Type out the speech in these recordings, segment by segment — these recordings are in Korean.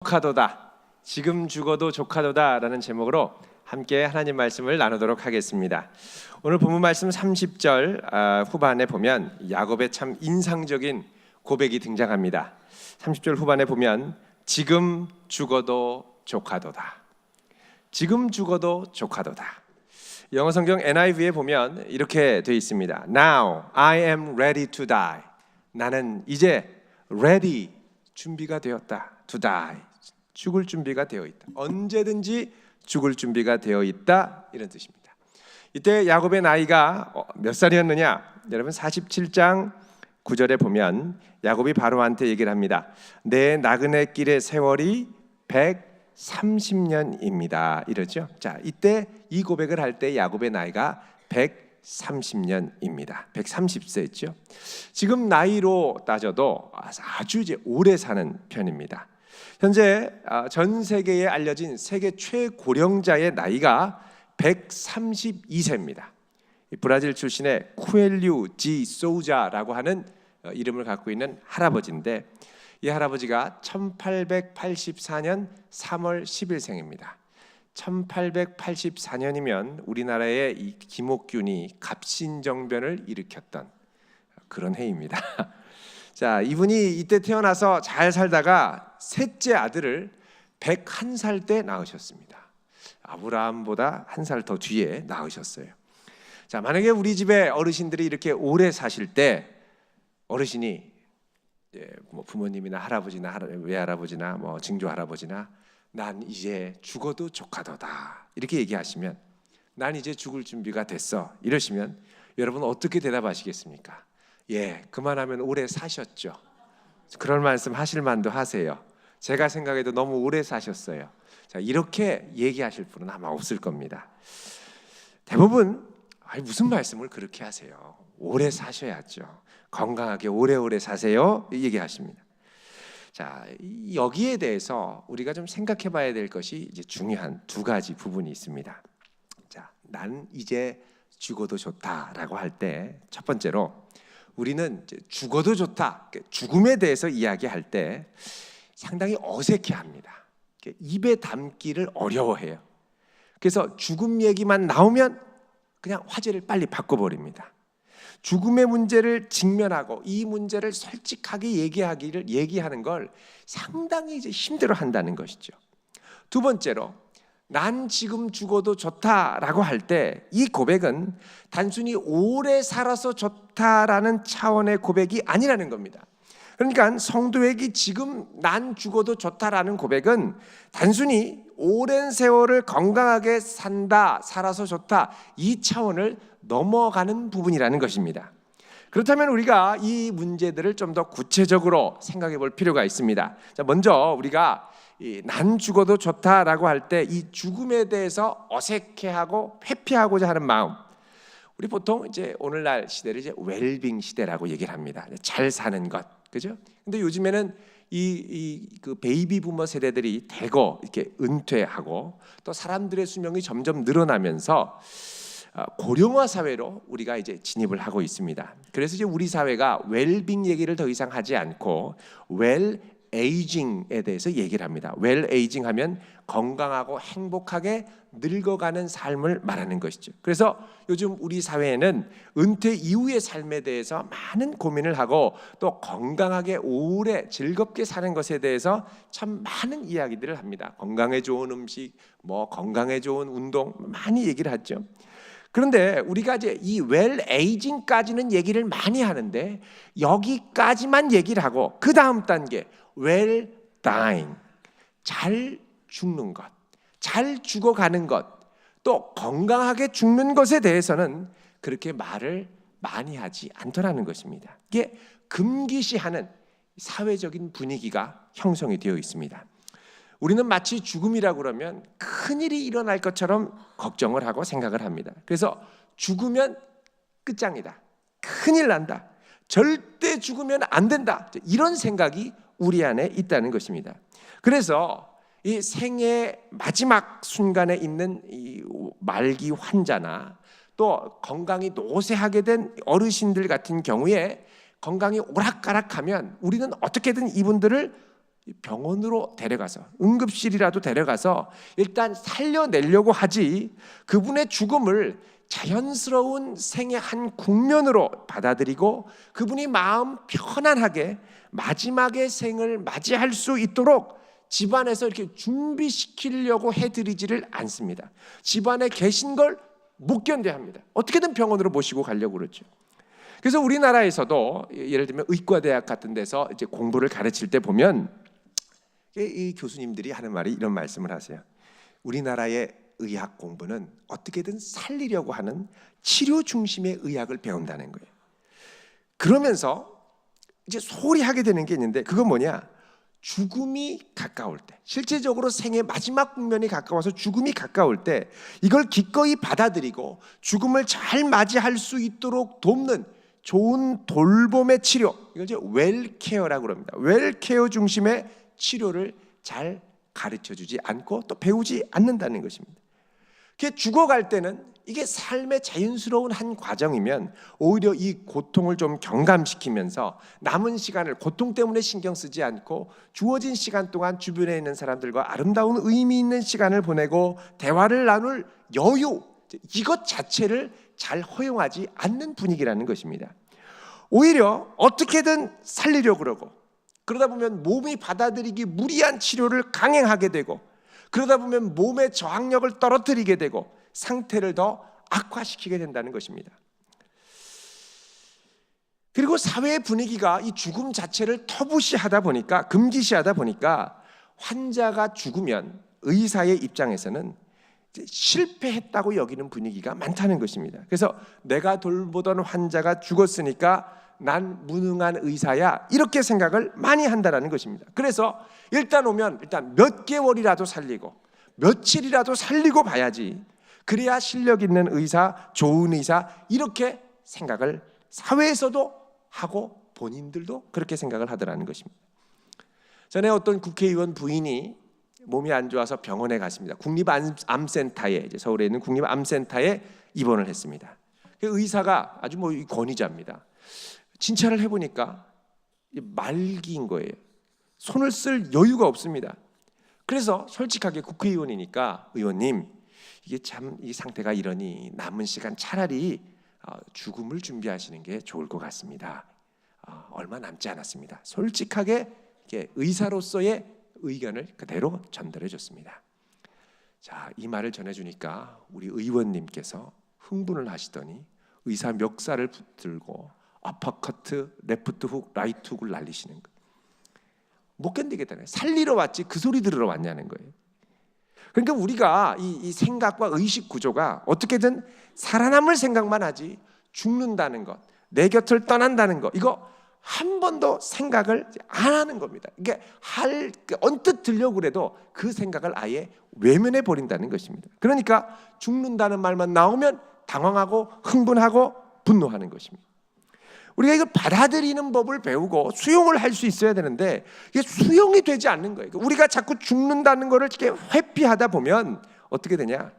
조카도다. 지금 죽어도 조카도다라는 제목으로 함께 하나님 말씀을 나누도록 하겠습니다. 오늘 본문 말씀 30절 후반에 보면 야곱의 참 인상적인 고백이 등장합니다. 30절 후반에 보면 지금 죽어도 조카도다. 지금 죽어도 조카도다. 영어 성경 NIV에 보면 이렇게 되어 있습니다. Now I am ready to die. 나는 이제 ready, 준비가 되었다. To die. 죽을 준비가 되어 있다. 언제든지 죽을 준비가 되어 있다. 이런 뜻입니다. 이때 야곱의 나이가 몇 살이었느냐? 여러분 47장 9절에 보면 야곱이 바로한테 얘기를 합니다. 내 나그네 길의 세월이 130년입니다. 이러죠. 자, 이때 이 고백을 할 때 야곱의 나이가 130년입니다. 130세였죠. 지금 나이로 따져도 아주 이제 오래 사는 편입니다. 현재 전 세계에 알려진 세계 최고령자의 나이가 132세입니다. 브라질 출신의 쿠엘류 지 소우자라고 하는 이름을 갖고 있는 할아버지인데 이 할아버지가 1884년 3월 10일생입니다. 1884년이면 우리나라의 이 김옥균이 갑신정변을 일으켰던 그런 해입니다. 자, 이분이 이때 태어나서 잘 살다가 셋째 아들을 101살 때 낳으셨습니다. 아브라함보다 한 살 더 뒤에 낳으셨어요. 자, 만약에 우리 집에 어르신들이 이렇게 오래 사실 때 어르신이 뭐 부모님이나 할아버지나 외할아버지나 뭐 증조 할아버지나 난 이제 죽어도 조카도다 이렇게 얘기하시면 난 이제 죽을 준비가 됐어 이러시면 여러분 어떻게 대답하시겠습니까? 예, 그만하면 오래 사셨죠. 그럴 말씀 하실 만도 하세요. 제가 생각해도 너무 오래 사셨어요. 자, 이렇게 얘기하실 분은 아마 없을 겁니다. 대부분 무슨 말씀을 그렇게 하세요? 오래 사셔야죠. 건강하게 오래오래 사세요. 얘기하십니다. 자, 여기에 대해서 우리가 좀 생각해 봐야 될 것이 이제 중요한 두 가지 부분이 있습니다. 자, 난 이제 죽어도 좋다라고 할 때 첫 번째로 우리는 죽어도 좋다, 죽음에 대해서 이야기할 때 상당히 어색해합니다. 입에 담기를 어려워해요. 그래서 죽음 얘기만 나오면 그냥 화제를 빨리 바꿔버립니다. 죽음의 문제를 직면하고 이 문제를 솔직하게 얘기하는 걸 상당히 이제 힘들어한다는 것이죠. 두 번째로 난 지금 죽어도 좋다라고 할 때 이 고백은 단순히 오래 살아서 좋다라는 차원의 고백이 아니라는 겁니다. 그러니까 성도에게 지금 난 죽어도 좋다라는 고백은 단순히 오랜 세월을 건강하게 살아서 좋다 이 차원을 넘어가는 부분이라는 것입니다. 그렇다면 우리가 이 문제들을 좀 더 구체적으로 생각해 볼 필요가 있습니다. 자, 먼저 우리가 난 죽어도 좋다라고 할 때 이 죽음에 대해서 어색해하고 회피하고자 하는 마음, 우리 보통 이제 오늘날 시대를 이제 웰빙 시대라고 얘기를 합니다. 잘 사는 것, 그죠? 근데 요즘에는 그 베이비 부머 세대들이 대거 이렇게 은퇴하고 또 사람들의 수명이 점점 늘어나면서 고령화 사회로 우리가 이제 진입을 하고 있습니다. 그래서 이제 우리 사회가 웰빙 얘기를 더 이상 하지 않고 웰 에이징에 대해서 얘기를 합니다. 웰 에이징 하면 건강하고 행복하게 늙어가는 삶을 말하는 것이죠. 그래서 요즘 우리 사회에는 은퇴 이후의 삶에 대해서 많은 고민을 하고 또 건강하게 오래 즐겁게 사는 것에 대해서 참 많은 이야기들을 합니다. 건강에 좋은 음식, 뭐 건강에 좋은 운동 많이 얘기를 하죠. 그런데 우리가 이제 이 웰 에이징까지는 얘기를 많이 하는데 여기까지만 얘기를 하고 그 다음 단계 웰 다잉, 잘 죽는 것, 잘 죽어가는 것, 또 건강하게 죽는 것에 대해서는 그렇게 말을 많이 하지 않더라는 것입니다. 이게 금기시하는 사회적인 분위기가 형성이 되어 있습니다. 우리는 마치 죽음이라고 그러면 큰일이 일어날 것처럼 걱정을 하고 생각을 합니다. 그래서 죽으면 끝장이다, 큰일 난다, 절대 죽으면 안 된다, 이런 생각이 우리 안에 있다는 것입니다. 그래서 이 생의 마지막 순간에 있는 이 말기 환자나 또 건강이 노쇠하게 된 어르신들 같은 경우에 건강이 오락가락하면 우리는 어떻게든 이분들을 병원으로 데려가서 응급실이라도 데려가서 일단 살려내려고 하지 그분의 죽음을 자연스러운 생의 한 국면으로 받아들이고 그분이 마음 편안하게 마지막의 생을 맞이할 수 있도록 집안에서 이렇게 준비시키려고 해드리지를 않습니다. 집안에 계신 걸 못 견뎌합니다. 어떻게든 병원으로 모시고 가려고 그러죠. 그래서 우리나라에서도 예를 들면 의과대학 같은 데서 이제 공부를 가르칠 때 보면 이 교수님들이 하는 말이 이런 말씀을 하세요. 우리나라의 의학 공부는 어떻게든 살리려고 하는 치료 중심의 의학을 배운다는 거예요. 그러면서 이제 소홀히 하게 되는 게 있는데 그건 뭐냐? 죽음이 가까울 때, 실제적으로 생의 마지막 국면이 가까워서 죽음이 가까울 때 이걸 기꺼이 받아들이고 죽음을 잘 맞이할 수 있도록 돕는 좋은 돌봄의 치료, 이걸 이제 웰케어라고 합니다. 웰케어 중심의 치료를 잘 가르쳐주지 않고 또 배우지 않는다는 것입니다. 그게 죽어갈 때는 이게 삶의 자연스러운 한 과정이면 오히려 이 고통을 좀 경감시키면서 남은 시간을 고통 때문에 신경 쓰지 않고 주어진 시간 동안 주변에 있는 사람들과 아름다운 의미 있는 시간을 보내고 대화를 나눌 여유, 이것 자체를 잘 허용하지 않는 분위기라는 것입니다. 오히려 어떻게든 살리려고 그러고 그러다 보면 몸이 받아들이기 무리한 치료를 강행하게 되고 그러다 보면 몸의 저항력을 떨어뜨리게 되고 상태를 더 악화시키게 된다는 것입니다. 그리고 사회의 분위기가 이 죽음 자체를 터부시하다 보니까 금기시하다 보니까 환자가 죽으면 의사의 입장에서는 실패했다고 여기는 분위기가 많다는 것입니다. 그래서 내가 돌보던 환자가 죽었으니까 난 무능한 의사야 이렇게 생각을 많이 한다는 것입니다. 그래서 일단 오면 일단 몇 개월이라도 살리고 며칠이라도 살리고 봐야지 그래야 실력 있는 의사, 좋은 의사 이렇게 생각을 사회에서도 하고 본인들도 그렇게 생각을 하더라는 것입니다. 전에 어떤 국회의원 부인이 몸이 안 좋아서 병원에 갔습니다. 국립암센터에 이제 서울에 있는 국립암센터에 입원을 했습니다. 의사가 아주 권위자입니다. 진찰을 해보니까 말기인 거예요. 손을 쓸 여유가 없습니다. 그래서 솔직하게 국회의원이니까 의원님 이게 참 이 상태가 이러니 남은 시간 차라리 죽음을 준비하시는 게 좋을 것 같습니다. 얼마 남지 않았습니다. 솔직하게 의사로서의 의견을 그대로 전달해 줬습니다. 자, 이 말을 전해주니까 우리 의원님께서 흥분을 하시더니 의사 멱살을 붙들고 아퍼커트, 레프트 훅, 라이트 훅을 날리시는 거예요. 못 견디겠다는 거예요. 살리러 왔지 그 소리 들으러 왔냐는 거예요. 그러니까 우리가 이 생각과 의식 구조가 어떻게든 살아남을 생각만 하지 죽는다는 것, 내 곁을 떠난다는 것 이거 한 번도 생각을 안 하는 겁니다. 이게 언뜻 들려고 그래도 그 생각을 아예 외면해 버린다는 것입니다. 그러니까 죽는다는 말만 나오면 당황하고 흥분하고 분노하는 것입니다. 우리가 이걸 받아들이는 법을 배우고 수용을 할 수 있어야 되는데 이게 수용이 되지 않는 거예요. 우리가 자꾸 죽는다는 것을 이렇게 회피하다 보면 어떻게 되냐?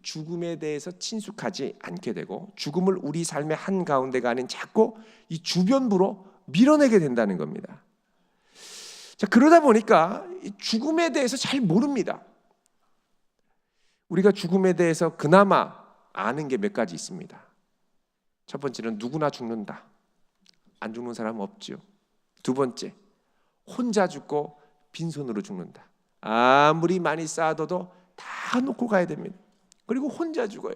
죽음에 대해서 친숙하지 않게 되고 죽음을 우리 삶의 한가운데가 아닌 자꾸 이 주변부로 밀어내게 된다는 겁니다. 자, 그러다 보니까 죽음에 대해서 잘 모릅니다. 우리가 죽음에 대해서 그나마 아는 게 몇 가지 있습니다. 첫 번째는 누구나 죽는다. 안 죽는 사람은 없죠. 두 번째, 혼자 죽고 빈손으로 죽는다. 아무리 많이 쌓아둬도 다 놓고 가야 됩니다. 그리고 혼자 죽어요.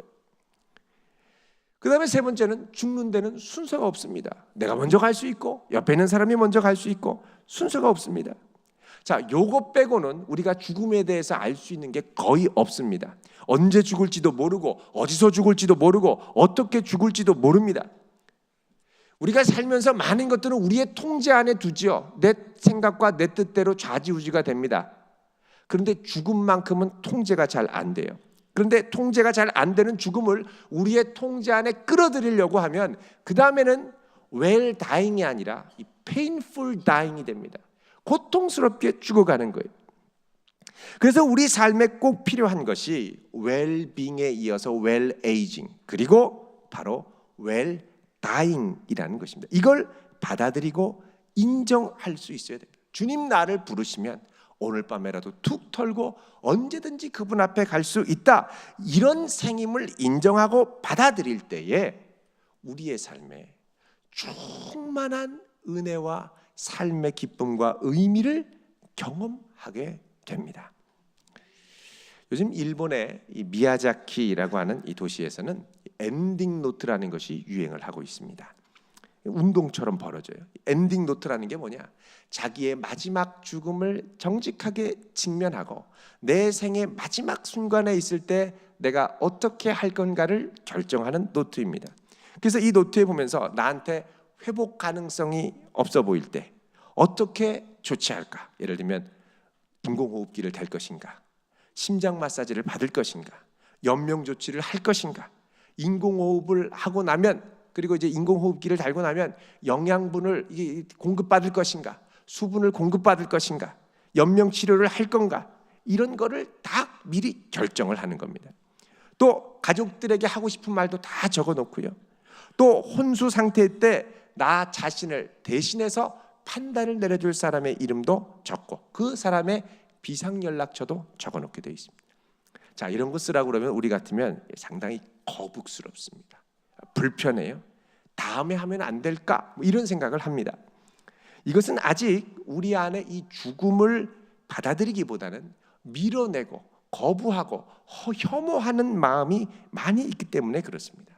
그 다음에 세 번째는 죽는 데는 순서가 없습니다. 내가 먼저 갈 수 있고 옆에 있는 사람이 먼저 갈 수 있고 순서가 없습니다. 자, 요거 빼고는 우리가 죽음에 대해서 알 수 있는 게 거의 없습니다. 언제 죽을지도 모르고 어디서 죽을지도 모르고 어떻게 죽을지도 모릅니다. 우리가 살면서 많은 것들은 우리의 통제 안에 두지요. 내 생각과 내 뜻대로 좌지우지가 됩니다. 그런데 죽음만큼은 통제가 잘 안 돼요. 그런데 통제가 잘 안 되는 죽음을 우리의 통제 안에 끌어들이려고 하면 그 다음에는 well dying이 아니라 painful dying이 됩니다. 고통스럽게 죽어가는 거예요. 그래서 우리 삶에 꼭 필요한 것이 well-being에 이어서 well-aging 그리고 바로 well-dying이라는 것입니다. 이걸 받아들이고 인정할 수 있어야 됩니다. 주님 나를 부르시면 오늘 밤에라도 툭 털고 언제든지 그분 앞에 갈 수 있다. 이런 생임을 인정하고 받아들일 때에 우리의 삶에 충만한 은혜와 삶의 기쁨과 의미를 경험하게 됩니다. 요즘 일본의 이 미야자키라고 하는 이 도시에서는 엔딩 노트라는 것이 유행을 하고 있습니다. 운동처럼 벌어져요. 엔딩 노트라는 게 뭐냐? 자기의 마지막 죽음을 정직하게 직면하고 내 생의 마지막 순간에 있을 때 내가 어떻게 할 건가를 결정하는 노트입니다. 그래서 이 노트에 보면서 나한테 회복 가능성이 없어 보일 때 어떻게 조치할까? 예를 들면 인공호흡기를 댈 것인가? 심장 마사지를 받을 것인가? 연명 조치를 할 것인가? 인공호흡을 하고 나면, 그리고 이제 인공호흡기를 달고 나면 영양분을 공급받을 것인가? 수분을 공급받을 것인가? 연명 치료를 할 건가? 이런 거를 다 미리 결정을 하는 겁니다. 또 가족들에게 하고 싶은 말도 다 적어 놓고요. 또 혼수 상태 때 나 자신을 대신해서 판단을 내려줄 사람의 이름도 적고 그 사람의 비상연락처도 적어 놓게 되어 있습니다. 자, 이런 거 쓰라고 그러면 우리 같으면 상당히 거북스럽습니다. 불편해요. 다음에 하면 안 될까? 이런 생각을 합니다. 이것은 아직 우리 안에 이 죽음을 받아들이기보다는 밀어내고 거부하고 혐오하는 마음이 많이 있기 때문에 그렇습니다.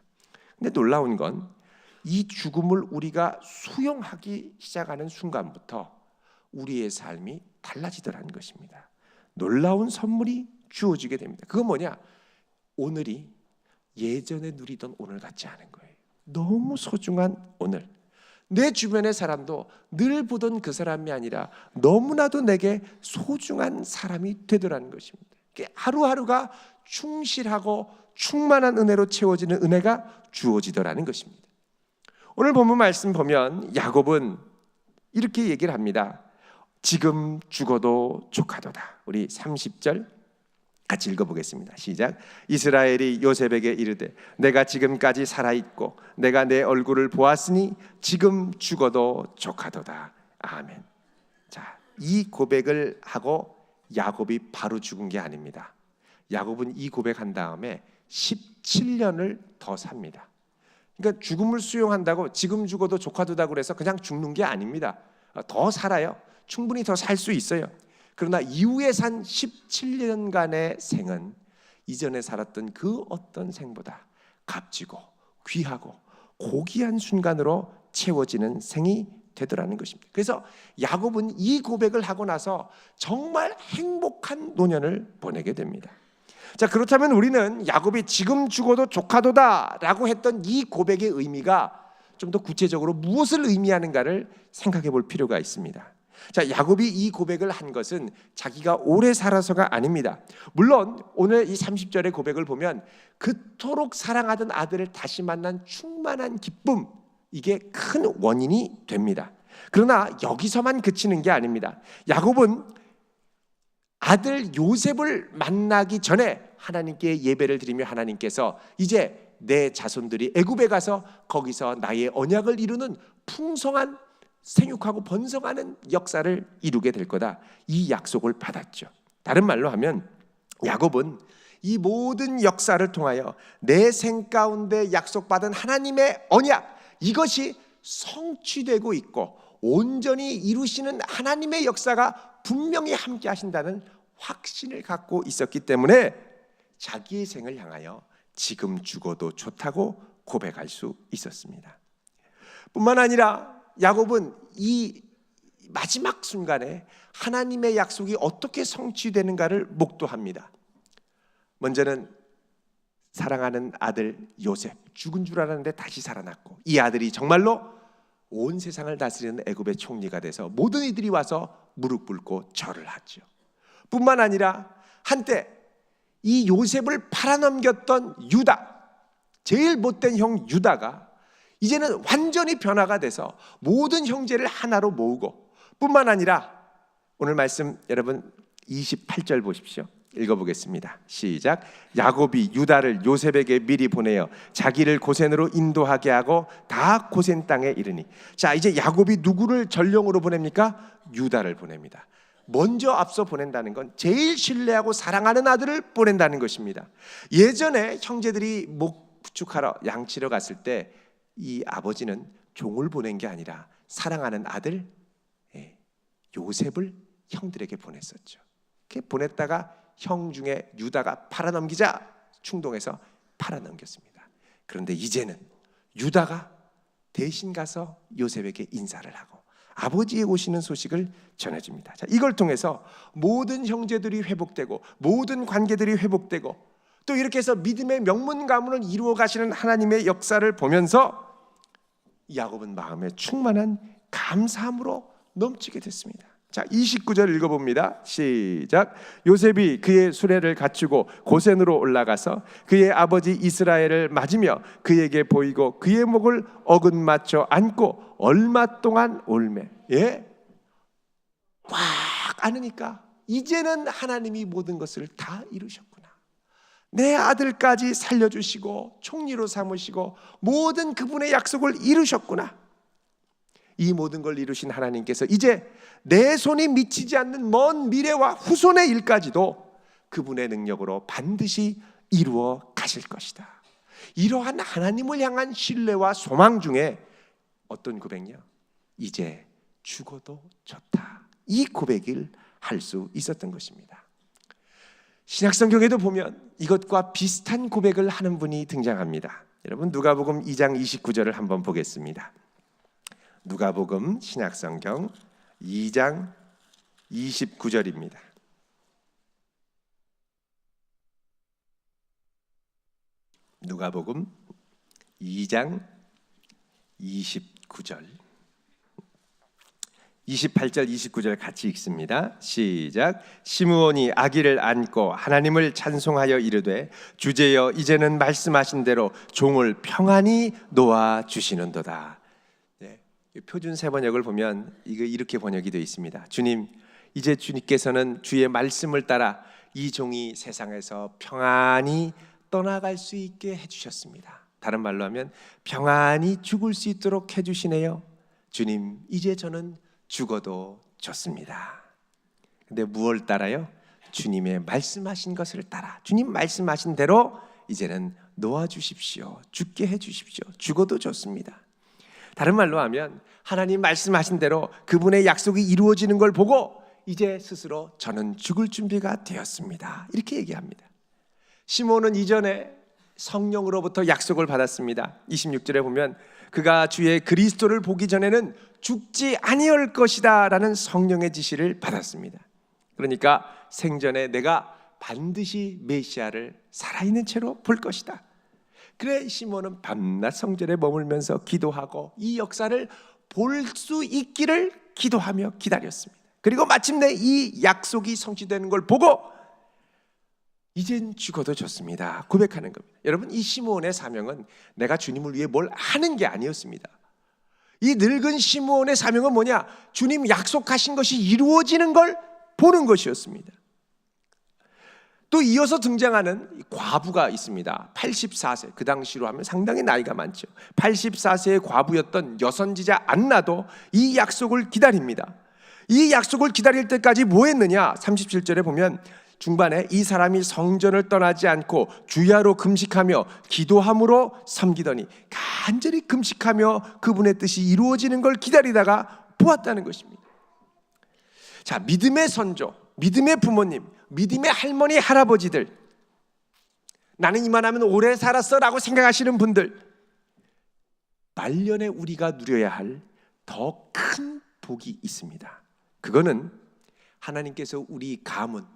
근데 놀라운 건 이 죽음을 우리가 수용하기 시작하는 순간부터 우리의 삶이 달라지더라는 것입니다. 놀라운 선물이 주어지게 됩니다. 그건 뭐냐? 오늘이 예전에 누리던 오늘 같지 않은 거예요. 너무 소중한 오늘. 내 주변의 사람도 늘 보던 그 사람이 아니라 너무나도 내게 소중한 사람이 되더라는 것입니다. 하루하루가 충실하고 충만한 은혜로 채워지는 은혜가 주어지더라는 것입니다. 오늘 본문 말씀 보면 야곱은 이렇게 얘기를 합니다. 지금 죽어도 족하도다. 우리 30절 같이 읽어보겠습니다. 시작. 이스라엘이 요셉에게 이르되 내가 지금까지 살아있고 내가 내 얼굴을 보았으니 지금 죽어도 족하도다. 아멘. 자, 이 고백을 하고 야곱이 바로 죽은 게 아닙니다. 야곱은 이 고백한 다음에 17년을 더 삽니다. 그러니까 죽음을 수용한다고 지금 죽어도 족하도다고 그래서 그냥 죽는 게 아닙니다. 더 살아요. 충분히 더 살 수 있어요. 그러나 이후에 산 17년간의 생은 이전에 살았던 그 어떤 생보다 값지고 귀하고 고귀한 순간으로 채워지는 생이 되더라는 것입니다. 그래서 야곱은 이 고백을 하고 나서 정말 행복한 노년을 보내게 됩니다. 자, 그렇다면 우리는 야곱이 지금 죽어도 족하도다라고 했던 이 고백의 의미가 좀 더 구체적으로 무엇을 의미하는가를 생각해 볼 필요가 있습니다. 자, 야곱이 이 고백을 한 것은 자기가 오래 살아서가 아닙니다. 물론 오늘 이 30절의 고백을 보면 그토록 사랑하던 아들을 다시 만난 충만한 기쁨, 이게 큰 원인이 됩니다. 그러나 여기서만 그치는 게 아닙니다. 야곱은 아들 요셉을 만나기 전에 하나님께 예배를 드리며 하나님께서 이제 내 자손들이 애굽에 가서 거기서 나의 언약을 이루는 풍성한 생육하고 번성하는 역사를 이루게 될 거다, 이 약속을 받았죠. 다른 말로 하면 야곱은 이 모든 역사를 통하여 내 생 가운데 약속받은 하나님의 언약, 이것이 성취되고 있고 온전히 이루시는 하나님의 역사가 분명히 함께 하신다는 확신을 갖고 있었기 때문에 자기의 생을 향하여 지금 죽어도 좋다고 고백할 수 있었습니다. 뿐만 아니라 야곱은 이 마지막 순간에 하나님의 약속이 어떻게 성취되는가를 목도합니다. 먼저는 사랑하는 아들 요셉, 죽은 줄 알았는데 다시 살아났고, 이 아들이 정말로 온 세상을 다스리는 애굽의 총리가 돼서 모든 이들이 와서 무릎 꿇고 절을 하죠. 뿐만 아니라 한때 이 요셉을 팔아넘겼던 유다, 제일 못된 형 유다가 이제는 완전히 변화가 돼서 모든 형제를 하나로 모으고, 뿐만 아니라 오늘 말씀 여러분 28절 보십시오. 읽어보겠습니다. 시작. 야곱이 유다를 요셉에게 미리 보내어 자기를 고센으로 인도하게 하고 다 고센 땅에 이르니. 자, 이제 야곱이 누구를 전령으로 보냅니까? 유다를 보냅니다. 먼저 앞서 보낸다는 건 제일 신뢰하고 사랑하는 아들을 보낸다는 것입니다. 예전에 형제들이 목 부축하러 양치러 갔을 때 이 아버지는 종을 보낸 게 아니라 사랑하는 아들 요셉을 형들에게 보냈었죠. 그렇게 보냈다가 형 중에 유다가 팔아넘기자 충동해서 팔아넘겼습니다. 그런데 이제는 유다가 대신 가서 요셉에게 인사를 하고 아버지의 오시는 소식을 전해줍니다. 자, 이걸 통해서 모든 형제들이 회복되고 모든 관계들이 회복되고 또 이렇게 해서 믿음의 명문 가문을 이루어 가시는 하나님의 역사를 보면서 야곱은 마음에 충만한 감사함으로 넘치게 됐습니다. 자, 29절 읽어봅니다. 시작. 요셉이 그의 수레를 갖추고 고센으로 올라가서 그의 아버지 이스라엘을 맞으며 그에게 보이고 그의 목을 어긋맞춰 안고 얼마 동안 올매. 꽉 안으니까 이제는 하나님이 모든 것을 다 이루셨구나. 내 아들까지 살려주시고 총리로 삼으시고 모든 그분의 약속을 이루셨구나. 이 모든 걸 이루신 하나님께서 이제 내 손이 미치지 않는 먼 미래와 후손의 일까지도 그분의 능력으로 반드시 이루어 가실 것이다. 이러한 하나님을 향한 신뢰와 소망 중에 어떤 고백이요? 이제 죽어도 좋다. 이 고백을 할 수 있었던 것입니다. 신약성경에도 보면 이것과 비슷한 고백을 하는 분이 등장합니다. 여러분 누가복음 2장 29절을 한번 보겠습니다. 누가복음 신약성경 2장 29절입니다. 누가복음 2장 29절 28절 29절 같이 읽습니다. 시작. 시므온이 아기를 안고 하나님을 찬송하여 이르되 주제여 이제는 말씀하신 대로 종을 평안히 놓아 주시는도다. 표준 세번역을 보면 이거 이렇게 번역이 되어 있습니다. 주님, 이제 주님께서는 주의 말씀을 따라 이 종이 세상에서 평안히 떠나갈 수 있게 해주셨습니다. 다른 말로 하면 평안히 죽을 수 있도록 해주시네요. 주님, 이제 저는 죽어도 좋습니다. 근데 무엇을 따라요? 주님의 말씀하신 것을 따라 주님 말씀하신 대로 이제는 놓아주십시오. 죽게 해주십시오. 죽어도 좋습니다. 다른 말로 하면 하나님 말씀하신 대로 그분의 약속이 이루어지는 걸 보고 이제 스스로 저는 죽을 준비가 되었습니다. 이렇게 얘기합니다. 시몬은 이전에 성령으로부터 약속을 받았습니다. 26절에 보면 그가 주의 그리스도를 보기 전에는 죽지 아니할 것이다 라는 성령의 지시를 받았습니다. 그러니까 생전에 내가 반드시 메시아를 살아있는 채로 볼 것이다. 그래 시몬은 밤낮 성전에 머물면서 기도하고 이 역사를 볼 수 있기를 기도하며 기다렸습니다. 그리고 마침내 이 약속이 성취되는 걸 보고 이젠 죽어도 좋습니다 고백하는 겁니다. 여러분 이 시므온의 사명은 내가 주님을 위해 뭘 하는 게 아니었습니다. 이 늙은 시므온의 사명은 뭐냐? 주님 약속하신 것이 이루어지는 걸 보는 것이었습니다. 또 이어서 등장하는 과부가 있습니다. 84세, 그 당시로 하면 상당히 나이가 많죠. 84세의 과부였던 여선지자 안나도 이 약속을 기다립니다. 이 약속을 기다릴 때까지 뭐 했느냐? 37절에 보면 중반에 이 사람이 성전을 떠나지 않고 주야로 금식하며 기도함으로 섬기더니 간절히 금식하며 그분의 뜻이 이루어지는 걸 기다리다가 보았다는 것입니다. 자, 믿음의 선조, 믿음의 부모님, 믿음의 할머니, 할아버지들, 나는 이만하면 오래 살았어 라고 생각하시는 분들, 말년에 우리가 누려야 할 더 큰 복이 있습니다. 그거는 하나님께서 우리 가문,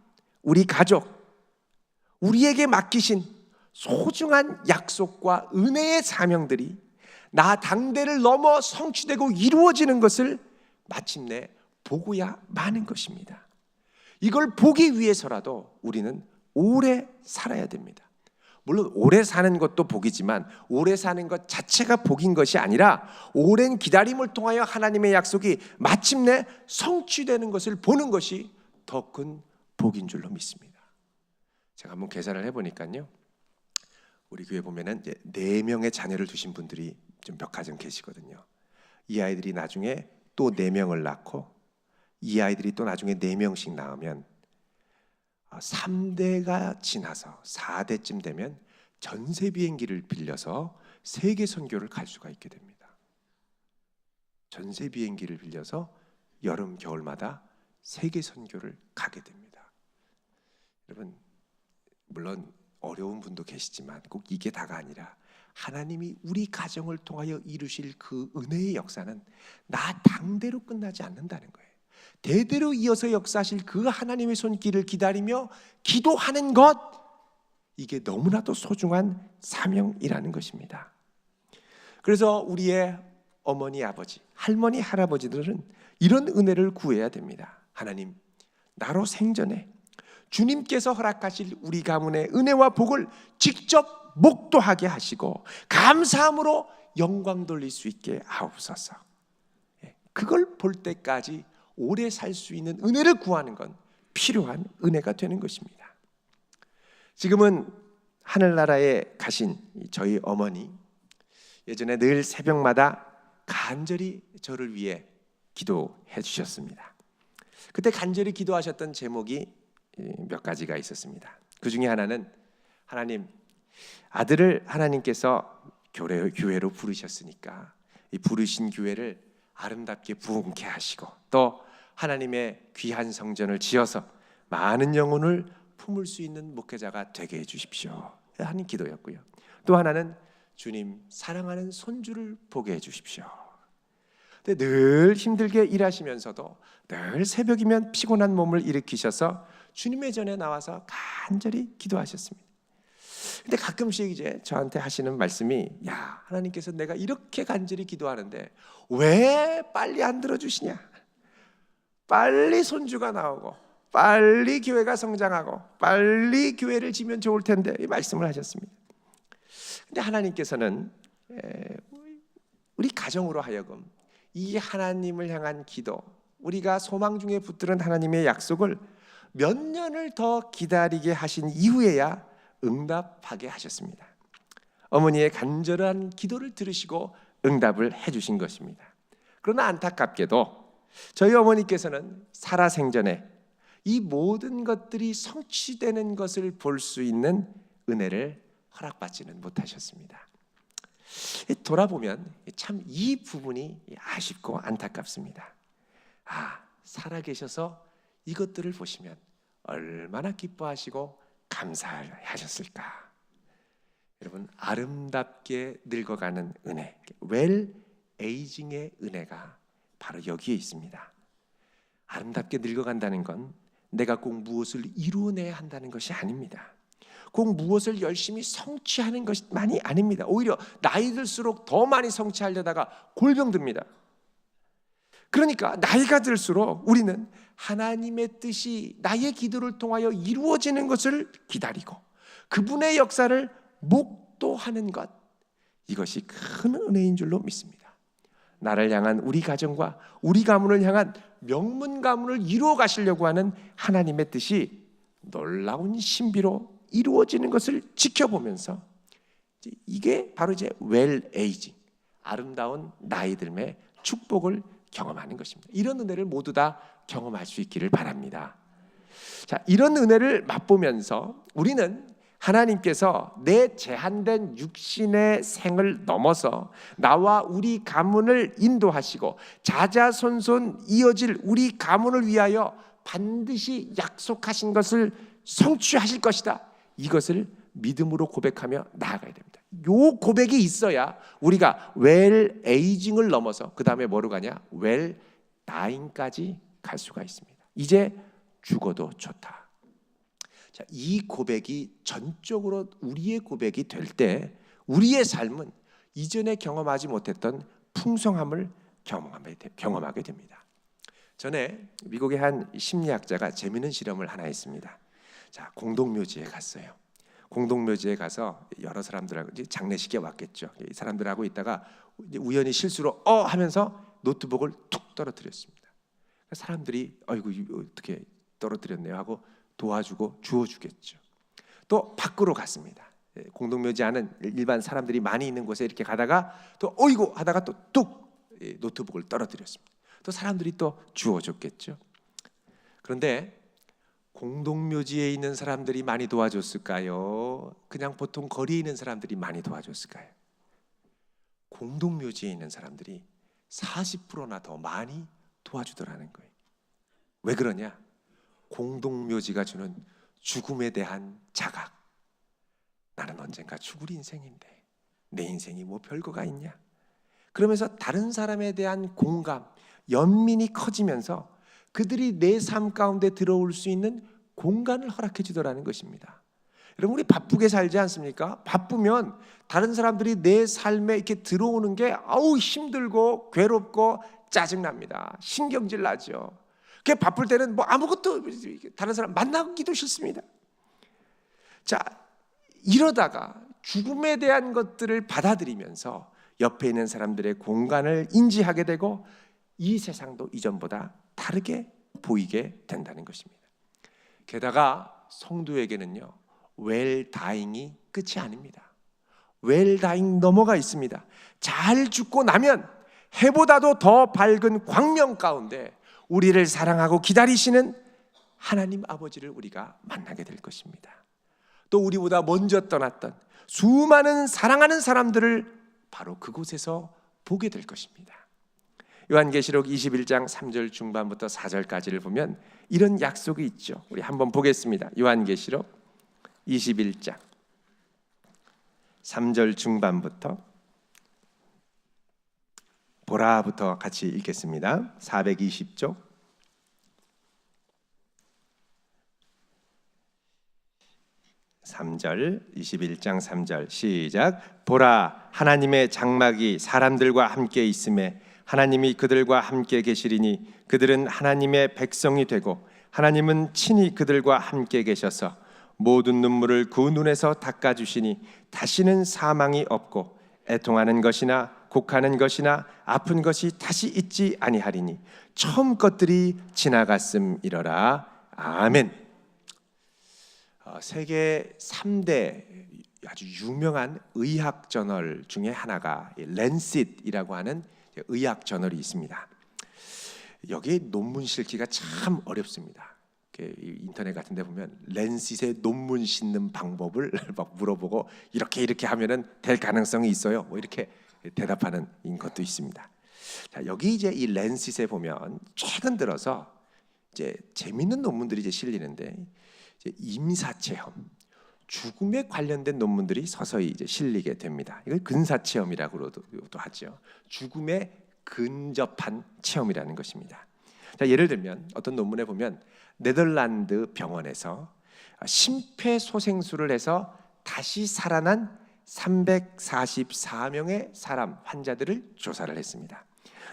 우리 가족, 우리에게 맡기신 소중한 약속과 은혜의 사명들이 나 당대를 넘어 성취되고 이루어지는 것을 마침내 보고야 마는 것입니다. 이걸 보기 위해서라도 우리는 오래 살아야 됩니다. 물론 오래 사는 것도 복이지만 오래 사는 것 자체가 복인 것이 아니라 오랜 기다림을 통하여 하나님의 약속이 마침내 성취되는 것을 보는 것이 더 큰 복인 줄로 믿습니다. 제가 한번 계산을 해보니까요, 우리 교회 보면은 이제 4명의 자녀를 두신 분들이 좀 몇 가정 계시거든요. 이 아이들이 나중에 또 4명을 낳고 이 아이들이 또 나중에 4명씩 낳으면 3대가 지나서 4대쯤 되면 전세 비행기를 빌려서 세계 선교를 갈 수가 있게 됩니다. 전세 비행기를 빌려서 여름 겨울마다 세계 선교를 가게 됩니다. 여러분, 물론 어려운 분도 계시지만 꼭 이게 다가 아니라 하나님이 우리 가정을 통하여 이루실 그 은혜의 역사는 나 당대로 끝나지 않는다는 거예요. 대대로 이어서 역사하실 그 하나님의 손길을 기다리며 기도하는 것, 이게 너무나도 소중한 사명이라는 것입니다. 그래서 우리의 어머니, 아버지, 할머니, 할아버지들은 이런 은혜를 구해야 됩니다. 하나님, 나로 생전에 주님께서 허락하실 우리 가문의 은혜와 복을 직접 목도하게 하시고 감사함으로 영광 돌릴 수 있게 하옵소서. 그걸 볼 때까지 오래 살 수 있는 은혜를 구하는 건 필요한 은혜가 되는 것입니다. 지금은 하늘나라에 가신 저희 어머니, 예전에 늘 새벽마다 간절히 저를 위해 기도해 주셨습니다. 그때 간절히 기도하셨던 제목이 몇 가지가 있었습니다. 그 중에 하나는, 하나님, 아들을 하나님께서 교회로 부르셨으니까 이 부르신 교회를 아름답게 부흥케 하시고 또 하나님의 귀한 성전을 지어서 많은 영혼을 품을 수 있는 목회자가 되게 해주십시오 하는 기도였고요. 또 하나는, 주님, 사랑하는 손주를 보게 해주십시오. 근데 늘 힘들게 일하시면서도 늘 새벽이면 피곤한 몸을 일으키셔서 주님의 전에 나와서 간절히 기도하셨습니다. 근데 가끔씩 이제 저한테 하시는 말씀이, 야, 하나님께서 내가 이렇게 간절히 기도하는데 왜 빨리 안 들어주시냐? 빨리 손주가 나오고 빨리 교회가 성장하고 빨리 교회를 지면 좋을 텐데, 이 말씀을 하셨습니다. 근데 하나님께서는 우리 가정으로 하여금 이 하나님을 향한 기도, 우리가 소망 중에 붙들은 하나님의 약속을 몇 년을 더 기다리게 하신 이후에야 응답하게 하셨습니다. 어머니의 간절한 기도를 들으시고 응답을 해주신 것입니다. 그러나 안타깝게도 저희 어머니께서는 살아생전에 이 모든 것들이 성취되는 것을 볼 수 있는 은혜를 허락받지는 못하셨습니다. 돌아보면 참 이 부분이 아쉽고 안타깝습니다. 살아계셔서 이것들을 보시면 얼마나 기뻐하시고 감사하셨을까. 여러분, 아름답게 늙어가는 은혜, 웰 에이징의 은혜가 바로 여기에 있습니다. 아름답게 늙어간다는 건 내가 꼭 무엇을 이루어내야 한다는 것이 아닙니다. 꼭 무엇을 열심히 성취하는 것만이 아닙니다. 오히려 나이 들수록 더 많이 성취하려다가 골병듭니다. 그러니까 나이가 들수록 우리는 하나님의 뜻이 나의 기도를 통하여 이루어지는 것을 기다리고 그분의 역사를 목도하는 것, 이것이 큰 은혜인 줄로 믿습니다. 나를 향한 우리 가정과 우리 가문을 향한 명문 가문을 이루어 가시려고 하는 하나님의 뜻이 놀라운 신비로 이루어지는 것을 지켜보면서, 이게 바로 이제 웰 에이징, 아름다운 나이 들매 축복을 경험하는 것입니다. 이런 은혜를 모두 다 경험할 수 있기를 바랍니다. 자, 이런 은혜를 맛보면서 우리는 하나님께서 내 제한된 육신의 생을 넘어서 나와 우리 가문을 인도하시고 자자손손 이어질 우리 가문을 위하여 반드시 약속하신 것을 성취하실 것이다, 이것을 믿음으로 고백하며 나아가야 됩니다. 요 고백이 있어야 우리가 웰 에이징을 넘어서 그 다음에 뭐로 가냐? 웰 다잉까지 갈 수가 있습니다. 이제 죽어도 좋다. 자, 이 고백이 전적으로 우리의 고백이 될 때 우리의 삶은 이전에 경험하지 못했던 풍성함을 경험하게 됩니다. 전에 미국의 한 심리학자가 재미있는 실험을 하나 했습니다. 자, 공동묘지에 갔어요. 공동묘지에 가서 여러 사람들하고 이제 장례식에 왔겠죠. 이 사람들하고 있다가 이제 우연히 실수로 하면서 노트북을 툭 떨어뜨렸습니다. 사람들이 어떻게 떨어뜨렸네요 하고 도와주고 주워주겠죠. 또 밖으로 갔습니다. 공동묘지하는 일반 사람들이 많이 있는 곳에 이렇게 가다가 또 어이구 하다가 또 뚝 노트북을 떨어뜨렸습니다. 또 사람들이 또 주워줬겠죠. 그런데 공동묘지에 있는 사람들이 많이 도와줬을까요? 그냥 보통 거리에 있는 사람들이 많이 도와줬을까요? 공동묘지에 있는 사람들이 40%나 더 많이 도와주더라는 거예요. 왜 그러냐? 공동묘지가 주는 죽음에 대한 자각. 나는 언젠가 죽을 인생인데 내 인생이 뭐 별거가 있냐? 그러면서 다른 사람에 대한 공감, 연민이 커지면서 그들이 내 삶 가운데 들어올 수 있는 공간을 허락해 주더라는 것입니다. 여러분, 우리 바쁘게 살지 않습니까? 바쁘면 다른 사람들이 내 삶에 이렇게 들어오는 게 힘들고 괴롭고 짜증납니다. 신경질 나죠. 그 바쁠 때는 뭐 아무것도 다른 사람 만나기도 싫습니다. 자, 이러다가 죽음에 대한 것들을 받아들이면서 옆에 있는 사람들의 공간을 인지하게 되고 이 세상도 이전보다 다르게 보이게 된다는 것입니다. 게다가 성도에게는요, 웰다잉이 끝이 아닙니다. 웰다잉 넘어가 있습니다. 잘 죽고 나면 해보다도 더 밝은 광명 가운데 우리를 사랑하고 기다리시는 하나님 아버지를 우리가 만나게 될 것입니다. 또 우리보다 먼저 떠났던 수많은 사랑하는 사람들을 바로 그곳에서 보게 될 것입니다. 요한계시록 21장 3절 중반부터 4절까지를 보면 이런 약속이 있죠. 우리 한번 보겠습니다. 요한계시록 21장 3절 중반부터 보라부터 같이 읽겠습니다. 420쪽 3절 21장 3절 시작. 보라, 하나님의 장막이 사람들과 함께 있음에 하나님이 그들과 함께 계시리니 그들은 하나님의 백성이 되고 하나님은 친히 그들과 함께 계셔서 모든 눈물을 그 눈에서 닦아주시니 다시는 사망이 없고 애통하는 것이나 곡하는 것이나 아픈 것이 다시 있지 아니하리니 처음 것들이 지나갔음이러라. 아멘. 세계 3대 아주 유명한 의학 저널 중에 하나가 랜싯이라고 하는 의학 저널이 있습니다. 여기 논문 실기가 참 어렵습니다. 인터넷 같은 데 보면 랜싯의 논문 싣는 방법을 막 물어보고 이렇게 하면은 될 가능성이 있어요. 뭐 이렇게 대답하는 것도 있습니다. 자, 여기 이제 이 랜싯에 보면 최근 들어서 이제 재밌는 논문들이 이제 실리는데 이제 임사체험, 죽음에 관련된 논문들이 서서히 이제 실리게 됩니다. 이걸 근사체험이라고도 하죠. 죽음에 근접한 체험이라는 것입니다. 자, 예를 들면 어떤 논문에 보면 네덜란드 병원에서 심폐소생술을 해서 다시 살아난 344명의 사람 환자들을 조사를 했습니다.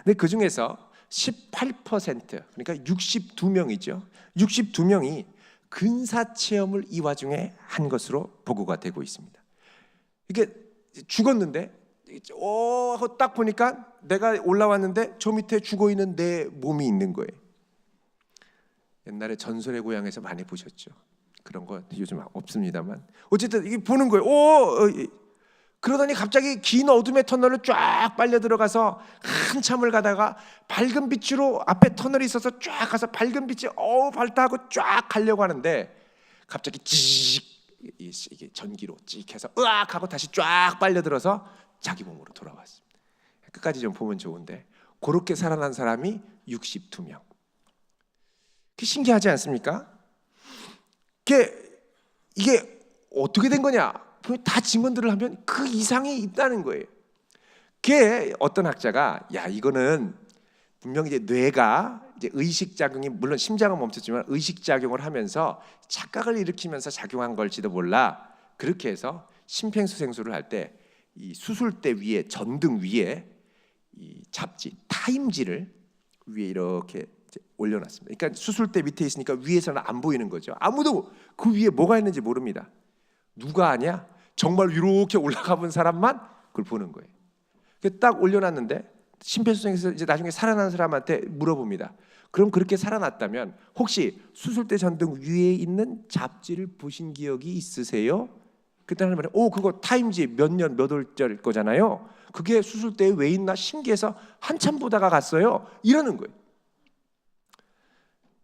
근데 그 중에서 18% 그러니까 62명이죠. 62명이 근사 체험을 이 와중에 한 것으로 보고가 되고 있습니다. 이게 죽었는데 하고 딱 보니까 내가 올라왔는데 저 밑에 죽어 있는 내 몸이 있는 거예요. 옛날에 전설의 고향에서 많이 보셨죠. 그런 거 요즘 없습니다만 어쨌든 이게 보는 거예요. 그러더니 갑자기 긴 어둠의 터널을 쫙 빨려 들어가서 한참을 가다가 밝은 빛으로 앞에 터널이 있어서 쫙 가서 밝은 빛이 밝다 하고 쫙 가려고 하는데 갑자기 찌익 이게 전기로 찌익 해서 으악 하고 다시 쫙 빨려 들어서 자기 몸으로 돌아왔습니다. 끝까지 좀 보면 좋은데 그렇게 살아난 사람이 62명. 그게 신기하지 않습니까? 이게 어떻게 된 거냐? 다 증언들을 하면 그 이상이 있다는 거예요. 그게 어떤 학자가 이거는 분명히 이제 뇌가 이제 의식 작용이 물론 심장은 멈췄지만 의식 작용을 하면서 착각을 일으키면서 작용한 걸지도 몰라. 그렇게 해서 심폐소생술을 할 때 이 수술대 위에 전등 위에 이 잡지 타임지를 위에 이렇게 올려놨습니다. 그러니까 수술대 밑에 있으니까 위에서는 안 보이는 거죠. 아무도 그 위에 뭐가 있는지 모릅니다. 누가 아냐? 정말 이렇게 올라가 본 사람만 그걸 보는 거예요. 딱 올려놨는데 심폐소생에서 이제 나중에 살아난 사람한테 물어봅니다. 그럼 그렇게 살아났다면 혹시 수술대 전등 위에 있는 잡지를 보신 기억이 있으세요? 그때 하는 말이 그거 타임지 몇 년 몇 월절 거잖아요. 그게 수술대에 왜 있나 신기해서 한참 보다가 갔어요. 이러는 거예요.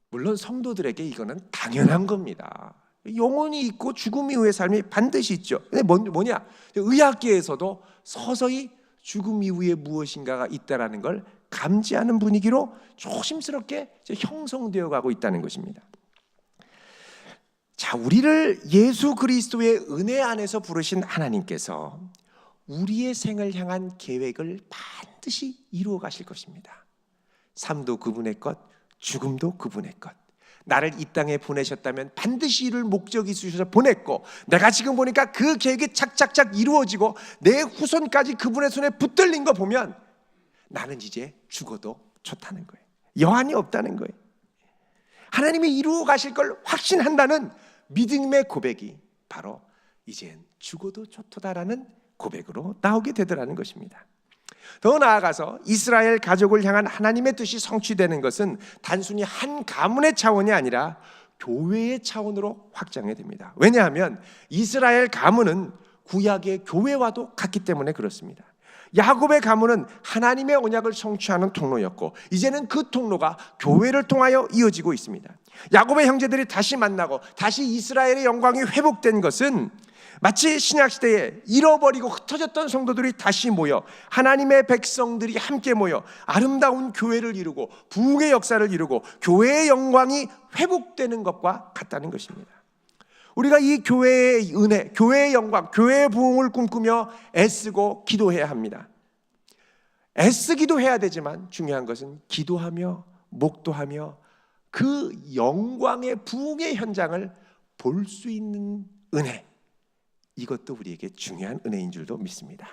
물론 성도들에게 이거는 당연한 겁니다. 영혼이 있고 죽음 이후의 삶이 반드시 있죠. 근데 뭐냐? 의학계에서도 서서히 죽음 이후에 무엇인가가 있다라는 걸 감지하는 분위기로 조심스럽게 형성되어 가고 있다는 것입니다. 자, 우리를 예수 그리스도의 은혜 안에서 부르신 하나님께서 우리의 생을 향한 계획을 반드시 이루어 가실 것입니다. 삶도 그분의 것, 죽음도 그분의 것. 나를 이 땅에 보내셨다면 반드시 이룰 목적이 있으셔서 보냈고, 내가 지금 보니까 그 계획이 착착착 이루어지고 내 후손까지 그분의 손에 붙들린 거 보면 나는 이제 죽어도 좋다는 거예요. 여한이 없다는 거예요. 하나님이 이루어 가실 걸 확신한다는 믿음의 고백이 바로 이젠 죽어도 좋다라는 고백으로 나오게 되더라는 것입니다. 더 나아가서 이스라엘 가족을 향한 하나님의 뜻이 성취되는 것은 단순히 한 가문의 차원이 아니라 교회의 차원으로 확장이 됩니다. 왜냐하면 이스라엘 가문은 구약의 교회와도 같기 때문에 그렇습니다. 야곱의 가문은 하나님의 언약을 성취하는 통로였고 이제는 그 통로가 교회를 통하여 이어지고 있습니다. 야곱의 형제들이 다시 만나고 다시 이스라엘의 영광이 회복된 것은 마치 신약시대에 잃어버리고 흩어졌던 성도들이 다시 모여 하나님의 백성들이 함께 모여 아름다운 교회를 이루고 부흥의 역사를 이루고 교회의 영광이 회복되는 것과 같다는 것입니다. 우리가 이 교회의 은혜, 교회의 영광, 교회의 부흥을 꿈꾸며 애쓰고 기도해야 합니다. 애쓰기도 해야 되지만 중요한 것은 기도하며 목도하며 그 영광의 부흥의 현장을 볼 수 있는 은혜, 이것도 우리에게 중요한 은혜인 줄도 믿습니다.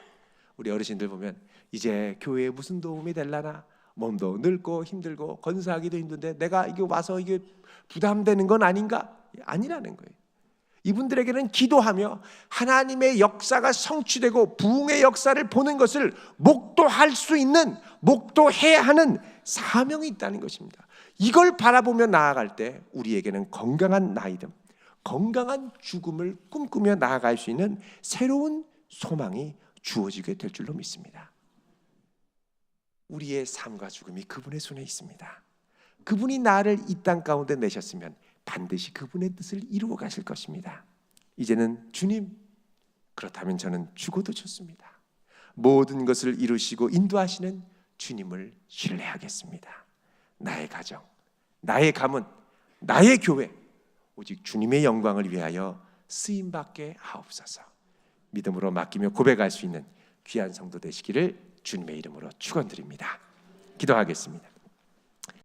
우리 어르신들 보면 이제 교회에 무슨 도움이 되려나, 몸도 늙고 힘들고 건사하기도 힘든데 내가 이게 와서 이게 부담되는 건 아닌가? 아니라는 거예요. 이분들에게는 기도하며 하나님의 역사가 성취되고 부흥의 역사를 보는 것을 목도할 수 있는, 목도해야 하는 사명이 있다는 것입니다. 이걸 바라보며 나아갈 때 우리에게는 건강한 나이듦, 건강한 죽음을 꿈꾸며 나아갈 수 있는 새로운 소망이 주어지게 될 줄로 믿습니다. 우리의 삶과 죽음이 그분의 손에 있습니다. 그분이 나를 이 땅 가운데 내셨으면 반드시 그분의 뜻을 이루어 가실 것입니다. 이제는 주님, 그렇다면 저는 죽어도 좋습니다. 모든 것을 이루시고 인도하시는 주님을 신뢰하겠습니다. 나의 가정, 나의 가문, 나의 교회, 오직 주님의 영광을 위하여 쓰임받게 하옵소서. 믿음으로 맡기며 고백할 수 있는 귀한 성도 되시기를 주님의 이름으로 축원드립니다. 기도하겠습니다.